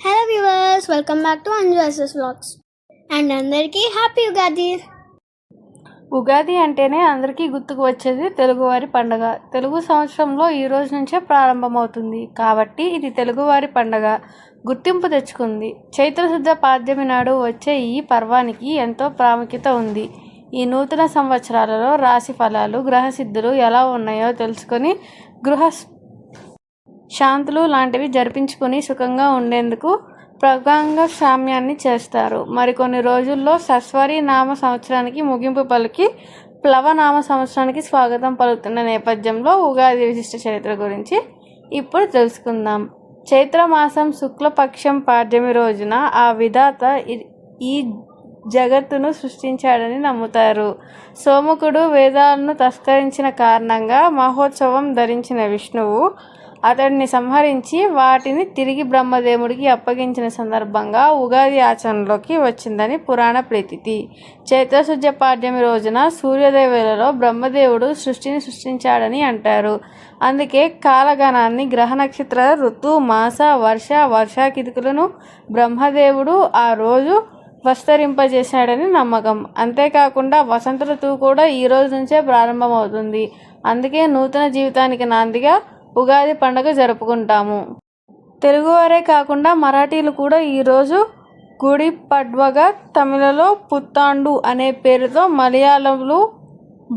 Hello viewers, welcome back to Anju vlogs. And అందరికీ happy Ugadi. Ugadi అంటేనే అందరికీ గుర్తుకు వచ్చేది తెలుగువారి పండగ. తెలుగు సంవత్సరంలో ఈ రోజు నుంచే ప్రారంభమవుతుంది కాబట్టి ఇది తెలుగువారి పండగ గుర్తింపు తెచ్చుకుంది. చైత్రశుద్ధ పాడ్యమి నాడు వచ్చే ఈ పర్వానికి ఎంతో ప్రాముఖ్యత ఉంది. ఈ నూతన సంవత్సరాలలో రాశి ఫలాలు, గ్రహసిద్ధులు ఎలా ఉన్నాయో తెలుసుకొని గృహ శాంతులు లాంటివి జరిపించుకొని సుఖంగా ఉండేందుకు ప్రగాంగ శామ్యాన్ని చేస్తారు. మరికొన్ని రోజుల్లో సస్వరి నామ సంవత్సరానికి ముగింపు పలికి ప్లవనామ సంవత్సరానికి స్వాగతం పలుకుతున్న నేపథ్యంలో ఉగాది విశిష్ట చరిత్ర గురించి ఇప్పుడు తెలుసుకుందాం. చైత్రమాసం శుక్లపక్షం పాడ్యమి రోజున ఆ విధాత ఈ జగత్తును సృష్టించాడని నమ్ముతారు. సోమకుడు వేదాలను తస్కరించిన కారణంగా మహోత్సవం ధరించిన విష్ణువు అతడిని సంహరించి వాటిని తిరిగి బ్రహ్మదేవుడికి అప్పగించిన సందర్భంగా ఉగాది ఆచరణలోకి వచ్చిందని పురాణ ప్రతీతి. చైత్రశుద్ధ పాడ్యమి రోజున సూర్యోదయ వేళలో బ్రహ్మదేవుడు సృష్టిని సృష్టించాడని అంటారు. అందుకే కాలగణాన్ని, గ్రహ నక్షత్ర, ఋతు, మాస, వర్షాకితుకులను బ్రహ్మదేవుడు ఆ రోజు విస్తరింపజేశాడని నమ్మకం. అంతేకాకుండా వసంత ఋతువు కూడా ఈ రోజు నుంచే ప్రారంభమవుతుంది. అందుకే నూతన జీవితానికి నాందిగా ఉగాది పండుగ జరుపుకుంటాము. తెలుగువారే కాకుండా మరాఠీలు కూడా ఈరోజు గుడి పడ్వగా, తమిళలో పుత్తాండు అనే పేరుతో, మలయాళంలో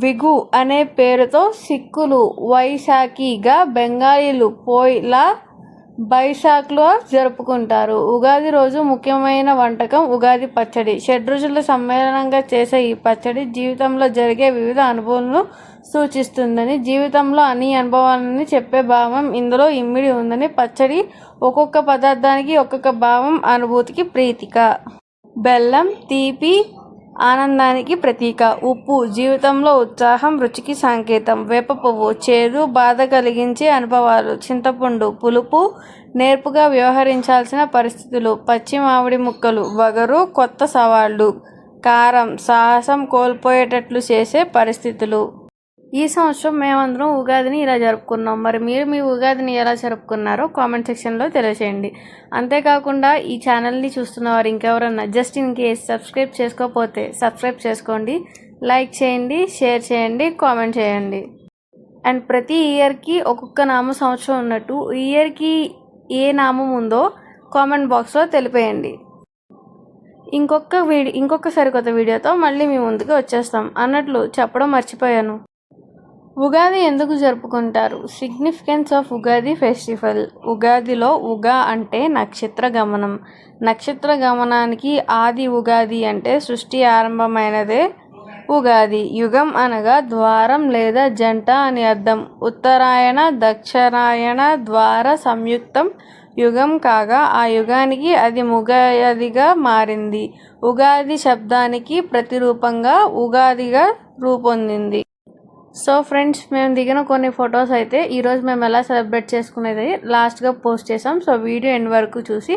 విగు అనే పేరుతో, సిక్కులు వైశాఖిగా, బెంగాలీలు పోయిలా బైశాఖ్లో జరుపుకుంటారు. ఉగాది రోజు ముఖ్యమైన వంటకం ఉగాది పచ్చడి. షడ్రుచుల సమ్మేళనంగా చేసే ఈ పచ్చడి జీవితంలో జరిగే వివిధ అనుభవాలను సూచిస్తుందని, జీవితంలో అన్ని అనుభవాలని చెప్పే భావం ఇందులో ఇమిడి ఉందని, పచ్చడి ఒక్కొక్క పదార్థానికి ఒక్కొక్క భావం, అనుభూతికి ప్రతీక. బెల్లం తీపి, ఆనందానికి ప్రతీక. ఉప్పు జీవితంలో ఉత్సాహం, రుచికి సంకేతం. వేప పువ్వు చేదు, బాధ కలిగించే అనుభవాలు. చింతపండు పులుపు, నేర్పుగా వ్యవహరించాల్సిన పరిస్థితులు. పచ్చి మామిడి ముక్కలు వగరు, కొత్త సవాళ్లు. కారం సాహసం కోల్పోయేటట్లు చేసే పరిస్థితులు. ఈ సంవత్సరం మేమందరం ఉగాదిని ఇలా జరుపుకున్నాం. మరి మీరు మీ ఉగాదిని ఎలా జరుపుకున్నారో కామెంట్ సెక్షన్లో తెలియజేయండి. అంతేకాకుండా ఈ ఛానల్ని చూస్తున్న వారు ఇంకెవరన్నా జస్ట్ ఇన్ కేస్ సబ్స్క్రైబ్ చేసుకోకపోతే సబ్స్క్రైబ్ చేసుకోండి, లైక్ చేయండి, షేర్ చేయండి, కామెంట్ చేయండి. అండ్ ప్రతి ఇయర్కి ఒక్కొక్క నామ సంవత్సరం ఉన్నట్టు ఈ ఇయర్కి ఏ నామం ఉందో కామెంట్ బాక్స్లో తెలిపేయండి. ఇంకొక సరికొత్త వీడియోతో మళ్ళీ మీ ముందుకు వచ్చేస్తాం. అన్నట్లు చెప్పడం మర్చిపోయాను. ఉగాది ఎందుకు జరుపుకుంటారు? Significance of Ugadi festival. ఉగాదిలో ఉగా అంటే నక్షత్ర గమనం. నక్షత్ర గమనానికి ఆది ఉగాది అంటే సృష్టి ఆరంభమైనదే ఉగాది. యుగం అనగా ద్వారం లేదా జంట అని అర్థం. ఉత్తరాయణ దక్షిణాయన ద్వార సంయుక్తం యుగం కాగా ఆ యుగానికి అది ఉగాదిగా మారింది. ఉగాది శబ్దానికి ప్రతిరూపంగా ఉగాదిగా రూపొందింది. సో ఫ్రెండ్స్, మేము దిగిన కొన్ని ఫొటోస్ అయితే ఈరోజు మేము ఎలా సెలబ్రేట్ చేసుకునేది లాస్ట్గా పోస్ట్ చేసాం. సో వీడియో ఎండ్ వరకు చూసి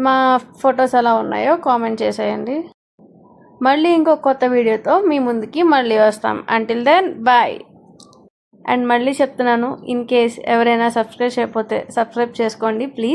మా ఫొటోస్ ఎలా ఉన్నాయో కామెంట్ చేసేయండి. మళ్ళీ ఇంకో కొత్త వీడియోతో మీ ముందుకి మళ్ళీ వస్తాం. Until then bye. అండ్ మళ్ళీ చెప్తున్నాను, ఇన్ కేస్ ఎవరైనా సబ్స్క్రైబ్ చేయకపోతే సబ్స్క్రైబ్ చేసుకోండి ప్లీజ్.